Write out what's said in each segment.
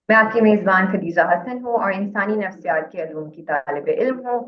मैं आपकी मेजबान खदीजा हसन हूँ और इंसानी नफ्सियात के इल्म की तालिब इल्म हूँ।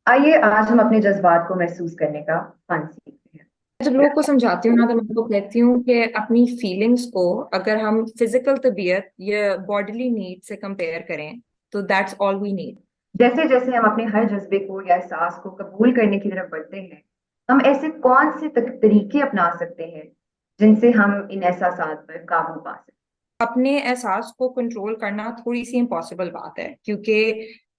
आइए आज हम अपने जज्बात को महसूस करने का फन सीखते हैं। जब लोगों को समझाती हूँ ना तो मैं उनको कहती हूँ कि अपनी फीलिंग्स को अगर हम फिजिकल तबीयत या बॉडीली नीड से कंपेयर करें तो दैट्स ऑल वी नीड। जैसे जैसे हम अपने हर जज्बे को या एहसास को कबूल करने की तरफ बढ़ते हैं, हम ऐसे कौन से तरीके अपना सकते हैं जिनसे हम इन एहसासात पर काबू पा सकते अपने एहसास को कंट्रोल करना थोड़ी सी इम्पॉसिबल बात है क्योंकि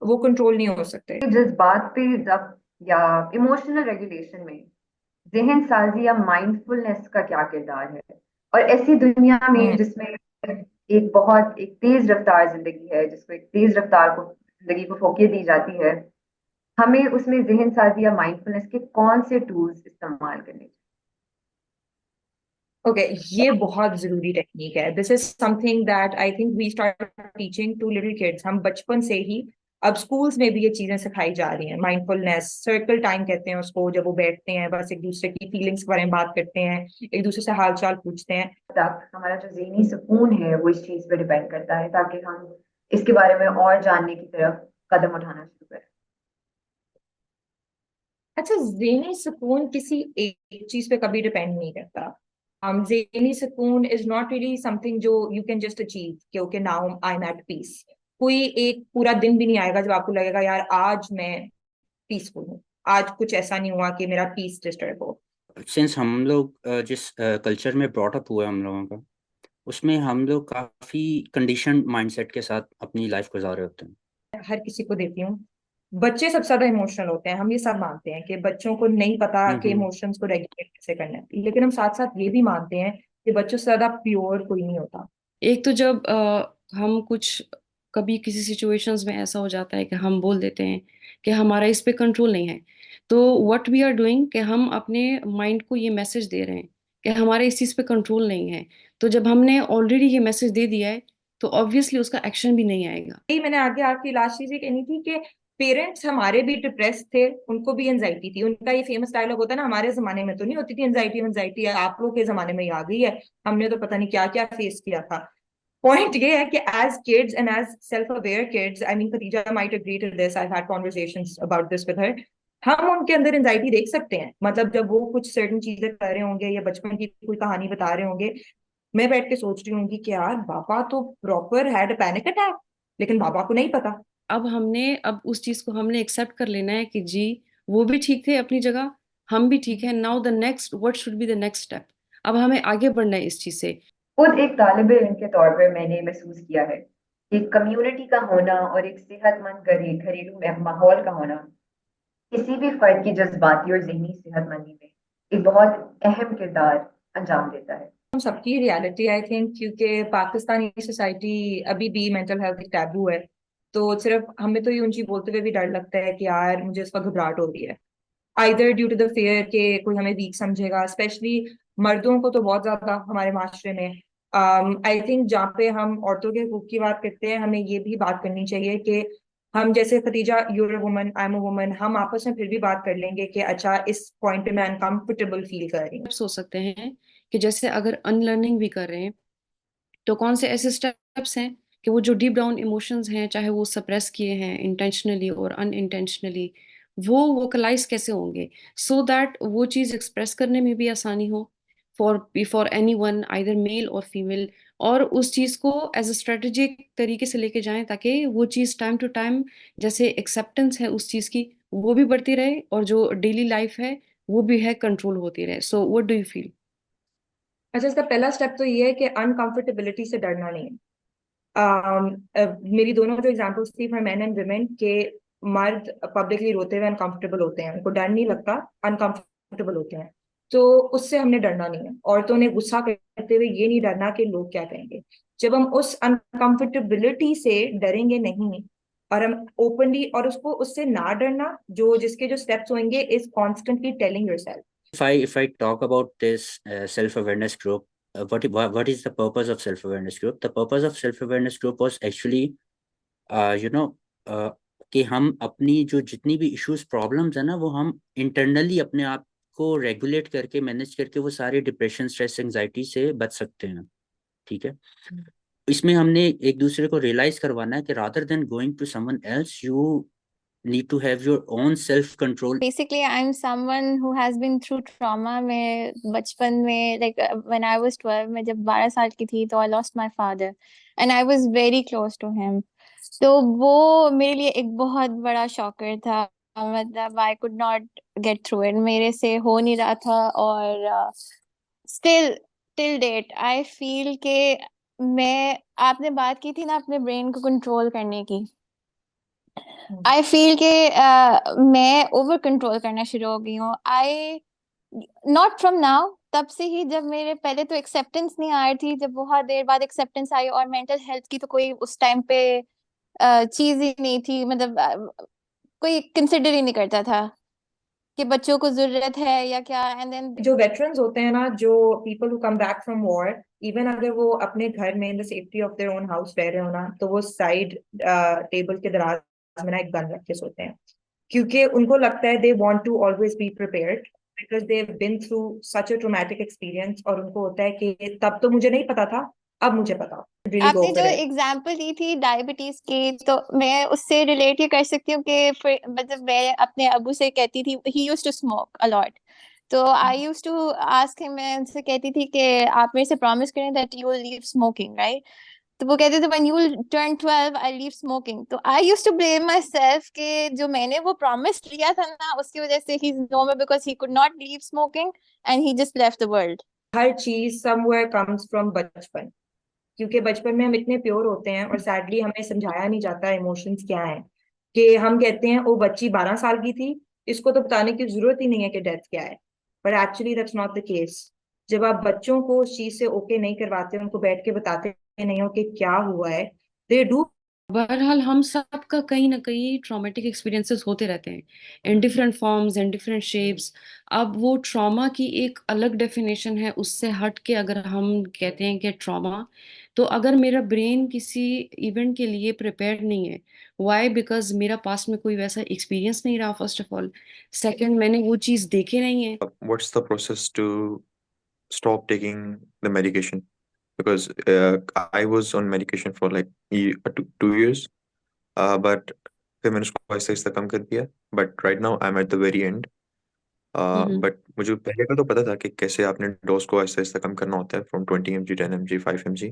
वो कंट्रोल नहीं हो सकते। हैं। जज्बात पे जब्त या इमोशनल रेगुलेशन में जहन साजी या माइंडफुलनेस का क्या किरदार है? और ऐसी दुनिया में हम्म। जिसमें एक तेज रफ्तार जिंदगी है, जिसको एक तेज रफ्तार को जिंदगी को फोकियत दी जाती है, हमें उसमें जहन साजी या माइंडफुलनेस के कौन से टूल्स इस्तेमाल करने चाहिए? ओके, ये बहुत जरूरी टेक्निक है। This is something that I think we start teaching to little kids. हम बचपन से ही अब स्कूल्स में भी ये चीजें सिखाई जा रही हैं। माइंडफुलनेस सर्कल टाइम कहते हैं उसको, जब वो बैठते हैं बस एक दूसरे की फीलिंग्स के बारे में बात करते हैं, एक दूसरे से हाल चाल पूछते हैं। तक हमारा जो ज़हनी सुकून है वो इस चीज पे डिपेंड करता है, ताकि हम इसके बारे में और जानने की तरफ कदम उठाना शुरू करें। अच्छा, ज़हनी सुकून किसी एक चीज पे कभी डिपेंड नहीं करता। ज़हनी सुकून इज नॉट रियली समथिंग जो यू कैन जस्ट अचीव कि okay now I am at peace. कोई एक पूरा दिन भी नहीं आएगा जब आपको लगेगा यार आज मैं पीसफुल हूँ, आज कुछ ऐसा नहीं हुआ कि मेरा पीस डिस्टर्ब हो। सिंस हम लोग जिस कल्चर में ब्रॉट अप हुए हम लोगों का, उसमें हम लोग काफी कंडीशन माइंडसेट के साथ अपनी लाइफ गुजार रहे होते हैं। हर किसी को देती हूँ। बच्चे सबसे ज्यादा इमोशनल होते हैं, हम ये सब मानते हैं कि बच्चों को नहीं पता कि हम्म। इमोशंस को रेगुलेट कैसे करना है, लेकिन हम साथ साथ ये भी मानते हैं कि बच्चों से ज्यादा प्योर कोई नहीं होता। एक तो जब हम कुछ कभी किसी सिचुएशंस में ऐसा हो जाता है कि हम बोल देते हैं कि हमारा इस पे कंट्रोल नहीं है, तो व्हाट वी आर डूइंग कि हम अपने माइंड को ये मैसेज दे रहे हैं कि हमारे इस चीज़ पे कंट्रोल नहीं है। तो जब हमने ऑलरेडी ये मैसेज दे दिया है तो ऑब्वियसली उसका एक्शन भी नहीं आएगा। यही मैंने आगे आपकी लास्ट चीज ये कहनी थी कि पेरेंट्स हमारे भी डिप्रेस थे, उनको भी एंजाइटी थी। उनका ये फेमस डायलॉग होता है ना, हमारे जमाने में तो नहीं होती थी एंजाइटी एंजाइटी, आप लोग के जमाने में ही आ गई है, हमने तो पता नहीं क्या क्या फेस किया था। पॉइंट ये है कि as kids and as self aware kids, I mean Khadija might agree to this, I had conversations about this with her, हम उनके अंदर एंजाइटी देख सकते हैं। मतलब जब वो कुछ सर्टन चीजें कर रहे होंगे या बचपन की कोई कहानी बता रहे होंगे, मैं बैठ के सोच रही होंगी कि यार बाबा तो प्रॉपर हैड पैनिक अटैक, लेकिन बाबा को नहीं पता। अब उस चीज़ को हमने एक्सेप्ट कर लेना है कि जी वो भी ठीक थे अपनी जगह, हम भी ठीक है। Now the next what should be the next step. अब हमें आगे बढ़ना है इस चीज़ से। खुद एक तालिब इल्म के तौर पर मैंने महसूस किया है कि कम्युनिटी का होना और एक सेहतमंद घरेलू माहौल का होना किसी भी फर्द की जज्बाती और जहनी सेहतमंदी में एक बहुत अहम किरदार अंजाम देता है। हम सबकी रियलिटी आई थिंक, क्योंकि पाकिस्तानी सोसाइटी अभी भी मेंटल हेल्थ एक टैबू है। तो सिर्फ हमें तो ये ऊंची बोलते हुए भी डर लगता है कि यार मुझे इस वक्त घबराहट हो रही है, either due to the fear कि कोई हमें वीक समझेगा। स्पेशली मर्दों को तो बहुत ज्यादा हमारे माशरे में। आई थिंक जहाँ पे हम औरतों के हकूक की बात करते हैं, हमें ये भी बात करनी चाहिए कि हम जैसे Khadija you're a woman I am a woman, हम आपस में फिर भी बात कर लेंगे कि अच्छा इस पॉइंट पे मैं अनकंफर्टेबल फील कर रही हूँ। स्टेप्स हो सकते हैं कि जैसे अगर अनलर्निंग भी कर रहे हैं तो कौन से ऐसे स्टेप्स हैं कि वो जो डीप डाउन इमोशंस हैं, चाहे वो सप्रेस किए हैं इंटेंशनली और अनइंटेंशनली, वो वोकलाइज कैसे होंगे सो दैट वो चीज़ एक्सप्रेस करने में भी आसानी हो for for any one, either male और फीमेल। और उस चीज़ को एज अ स्ट्रेटेजिक तरीके से लेके जाएं ताकि वो चीज़ टाइम टू टाइम, जैसे एक्सेप्टेंस है उस चीज़ की, वो भी बढ़ती रहे और जो डेली लाइफ है वो भी है कंट्रोल होती रहे। So what do you feel? अच्छा, इसका पहला स्टेप तो ये है कि अनकंफर्टेबिलिटी से डरना नहीं है। मेरी दोनों जो एग्जांपल्स थी फॉर मेन एंड वुमेन के, मर्द पब्लिकली रोते हुए अनकंफर्टेबल होते हैं, उनको डर नहीं लगता, अनकंफर्टेबल होते हैं। तो उससे हमने डरना नहीं है। औरतों ने गुस्सा करते हुए ये नहीं डरना कि लोग क्या कहेंगे। जब हम उस अनकंफर्टेबिलिटी से डरेंगे नहीं और हम ओपनली, और उसको उससे ना डरना, जो जिसके जो स्टेप्स होंगे is constantly telling yourself. If I talk about this self-awareness group, what is the purpose of self-awareness group? The purpose of self-awareness group was actually, you know, uh, कि हम अपनी जो जितनी भी इश्यूज प्रॉब्लम्स है ना, वो हम इंटरनली अपने आप को रेगुलेट करके मैनेज करके वो सारे डिप्रेशन स्ट्रेस एंजाइटी से बच सकते हैं। ठीक है। इसमें हमने एक दूसरे को रियलाइज करवाना है कि rather than going to someone else, you need to have your own self control. Basically, I'm someone who has been through trauma. मैं बचपन में like when I was 12, मैं जब 12 साल की थी तो I lost my father and I was very close to him. तो वो मेरे लिए एक बहुत बड़ा शॉकर था. मतलब I could not get through it. मेरे से हो नहीं रहा था और still till date I feel कि मैं आपने बात की थी ना अपने ब्रेन को कंट्रोल करने की. आई फील कि मैं ओवर कंट्रोल करना शुरू हो गई हूँ. आई नॉट फ्रॉम नाउ, तब से ही जब मेरे पहले तो एक्सेप्टेंस नहीं आ रही थी, जब बहुत देर बाद एक्सेप्टेंस आई और मेंटल हेल्थ की तो कोई उस टाइम पे चीज ही नहीं थी. मतलब कोई कंसिडर ही नहीं करता था कि बच्चों को जरूरत है या क्या. एंड देन जो वेटरन्स होते हैं ना, जो people who come back from war, even अगर वो अपने घर में in the safety of their own house रह रहे हो ना, तो वो साइड टेबल के दराज में ना एक गन रख के सोते हैं, क्योंकि उनको लगता है they want to always be prepared because they have been through such a traumatic experience. और उनको होता है कि तब तो मुझे नहीं पता था, अब मुझे पता. रियली गो आपने जो फॉर इट. एग्जाम्पल दी थी डायबिटीज की, तो मैं उससे रिलेट ये कर सकती हूँ कि मतलब मैं अपने अबू से कहती थी, he used to smoke a lot. तो I used to ask him, मैं उनसे कहती थी कि आप मेरे से प्रॉमिस करें that you will leave smoking, right? तो वो कहते थे when you will turn 12 I leave smoking. तो I used to blame myself कि जो मैंने वो प्रॉमिस लिया था ना, उसकी वजह से he is no more, because he could not leave smoking and he just left the world. हर चीज समवेयर कम्स फ्रॉम बचपन, क्योंकि बचपन में हम इतने प्योर होते हैं और सैडली हमें समझाया नहीं जाता इमोशंस क्या हैं. कि हम कहते हैं वो बच्ची 12 साल की थी, इसको तो बताने की जरूरत ही नहीं है कि डेथ क्या है. पर actually that's not the case. जब आप बच्चों को उस चीज से ओके नहीं करवाते, उनको बैठ के बताते नहीं हो कि क्या हुआ है, दे डू. बहरहाल हम सब का कहीं ना कहीं ट्रॉमेटिक एक्सपीरियंसेस होते रहते हैं in different forms and different shapes. अब वो ट्रॉमा की एक अलग डेफिनेशन है, उससे हट के अगर हम कहते हैं कि ट्रॉमा, तो अगर मेरा ब्रेन किसी इवेंट के लिए प्रिपेयर्ड नहीं है, वाई? बिकॉज मेरा पास्ट में कोई वैसा एक्सपीरियंस नहीं रहा, फर्स्ट ऑफ ऑल. सेकंड, मैंने वो चीज़ देखे नहीं है. What's the process to stop taking the medication? Because I was on medication for like 2 years, but फिर मैंने उसको आहिस्ता आहिस्ता कम कर दिया. But right now I'm at the very end. But मुझे पहले का तो पता था कि कैसे आपने डोज को आहिस्ता आहिस्ता कम करना होता है, from 20 mg, 10 mg, 5 mg.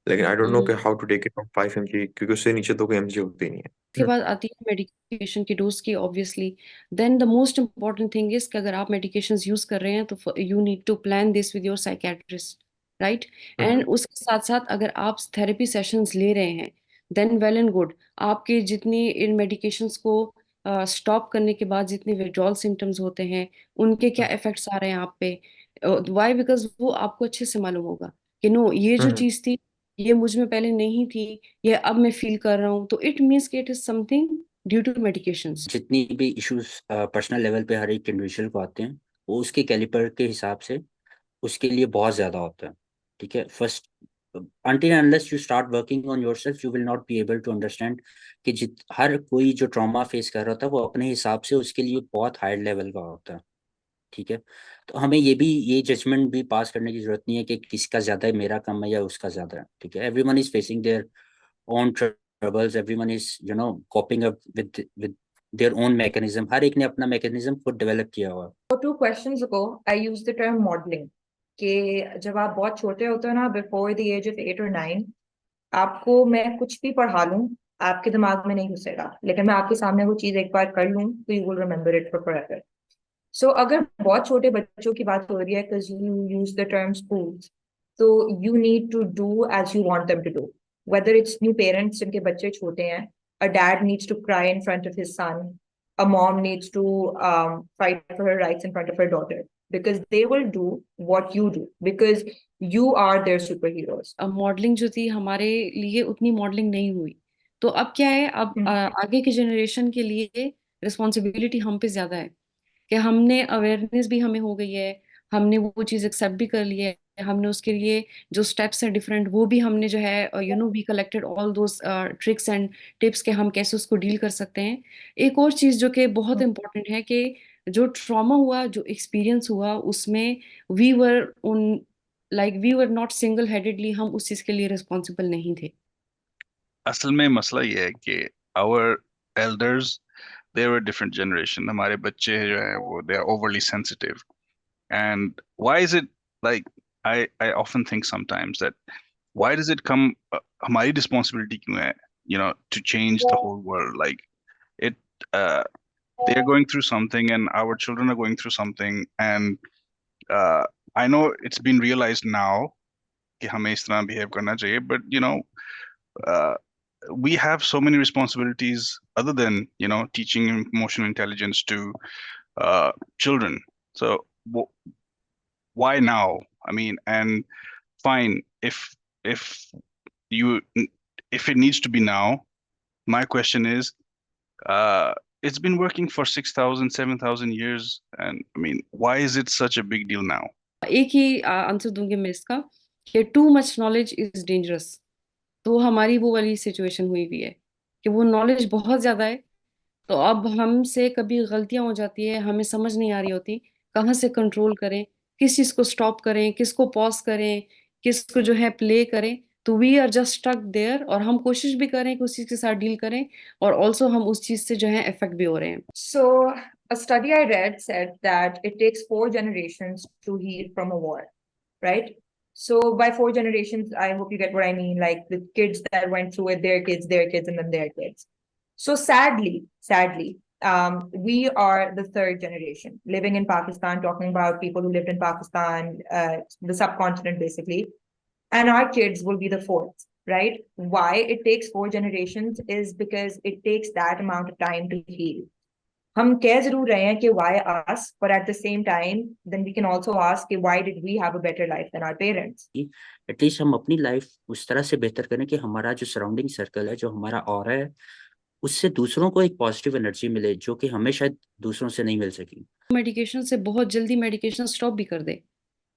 लेकिन I don't know कि how to take it from 5 mg, क्योंकि उससे नीचे तो कोई mg होती ही नहीं है. उसके बाद आती है मेडिकेशन की डोज की, obviously. Then the most important thing is कि अगर आप मेडिकेशंस यूज कर रहे हैं तो you need to plan this with your psychiatrist, right? And उसके साथ साथ अगर आप थेरेपी सेशंस ले रहे हैं, देन वेल एंड गुड. आपके जितनी इन मेडिकेशंस को स्टॉप करने के बाद जितने विड्रॉल सिम्टम्स होते हैं, उनके क्या इफेक्ट्स आ रहे हैं आप पे, वाई? बिकॉज वो आपको अच्छे से मालूम होगा कि नो, ये जो चीज थी ये मुझ में पहले नहीं थी, ये अब मैं फील कर रहा हूँ, तो इट मीन्स कि it is something due to medications. जितनी भी इश्यूज पर्सनल लेवल पे हर एक इंडिविजुअल को आते हैं, वो उसके कैलिपर के हिसाब से उसके लिए बहुत ज्यादा होता है. ठीक है. First, until and unless you start working on yourself, you will not be able to understand कि हर कोई जो ट्रॉमा फेस कर रहा था वो अपने हिसाब से उसके लिए बहुत हाई लेवल का होता है. ठीक है. तो हमें ये जजमेंट भी पास करने की जरूरत नहीं है कि किसका ज्यादा है, मेरा कम है या उसका ज्यादा है. ठीक है. Everyone is facing their own troubles, everyone is coping up with their own mechanism. हर एक ने अपना मैकेनिज्म खुद डेवलप किया हुआ. For 2 questions ago, I used the term modeling. कि जब आप बहुत छोटे होते हो ना, before the age of 8 or 9, आपको मैं कुछ भी पढ़ा लूं, आपके दिमाग में नहीं घुसेगा. लेकिन मैं आपके सामने वो चीज एक बार कर लूं तो you will remember it for forever. So अगर बहुत छोटे बच्चों की बात हो रही है, because you use the term schools, तो you need to do as you want them to do. Whether it's new parents जिनके बच्चे छोटे हैं, a dad needs to cry in front of his son, a mom needs to fight for her rights in front of her daughter, because they will do what you do because you are their superheroes. अब modelling जो थी हमारे लिए उतनी modelling नहीं हुई, तो अब क्या है, अब आगे के जनरेशन के लिए रिस्पॉन्सिबिलिटी हम पे ज्यादा है कि हमने अवेयरनेस भी हमें हो गई है, हमने वो चीज़ एक्सेप्ट भी कर ली है, हमने उसके लिए जो स्टेप्स हैं डिफरेंट वो भी हमने जो है we collected all those tricks and tips के हम कैसे उसको डील कर सकते हैं. एक और चीज़ जो कि बहुत इम्पोर्टेंट है कि जो ट्रॉमा हुआ, जो एक्सपीरियंस हुआ, उसमें we were on like we were not single headedly, हम उस चीज के लिए responsible नहीं थे. असल में मसला ये है कि our elders they were a different generation. हमारे बच्चे जो हैं वो they are overly sensitive. And why is it like I often think sometimes that why does it come हमारी responsibility क्यों है, you know, to change the whole world? Like it they are going through something and our children are going through something, and I know it's been realized now कि हमें इस तरह behave करना चाहिए, but you know we have so many responsibilities other than, you know, teaching emotional intelligence to children. So why now? I mean, and fine, if you if it needs to be now, my question is it's been working for 6,000 7,000 years, and I mean, why is it such a big deal now? एक ही answer दूंगी मैं इसका कि too much knowledge is dangerous. तो हमारी वो वाली situation हुई हुई है कि वो नॉलेज बहुत ज्यादा है, तो अब हमसे कभी गलतियां हो जाती है, हमें समझ नहीं आ रही होती कहाँ से कंट्रोल करें, किस चीज को स्टॉप करें, किसको पॉज करें, किसको जो है प्ले करें. तो we are just stuck there, और हम कोशिश भी करें कि उस चीज के साथ डील करें, और ऑल्सो हम उस चीज से जो है इफेक्ट भी हो रहे हैं. So, a study I read said that it takes 4 generations to heal from a war, right? So, by 4 generations, I hope you get what I mean, like the kids that went through it, their kids, and then their kids. So, sadly, we are the 3rd generation living in Pakistan, talking about people who lived in Pakistan, the subcontinent basically, and our kids will be the 4th, right? Why it takes 4 generations is because it takes that amount of time to heal. हम कह जरूर रहे हैं कि why us, but at the same time, then we can also ask कि why did we have a better life than our parents? At least हम अपनी life उस तरह से बेहतर करें कि हमारा जो सराउंडिंग सर्कल है, जो हमारा ऑरा है, उससे दूसरों को एक पॉजिटिव एनर्जी मिले जो कि हमें शायद दूसरों से नहीं मिल सकी. मेडिकेशन से बहुत जल्दी मेडिकेशन स्टॉप भी कर दे,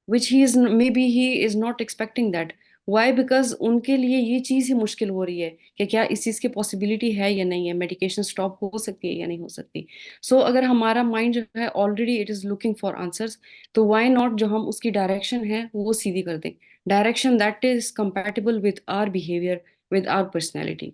which he is maybe he is not expecting that. Why? Because उनके लिए ये चीज़ ही मुश्किल हो रही है कि क्या इस चीज़ की पॉसिबिलिटी है या नहीं है, मेडिकेशन स्टॉप हो सकती है या नहीं हो सकती. सो अगर हमारा माइंड जो है already it is looking for answers, तो व्हाई नॉट जो हम उसकी डायरेक्शन है वो सीधी कर दें, direction that is compatible with our behaviour, with our personality.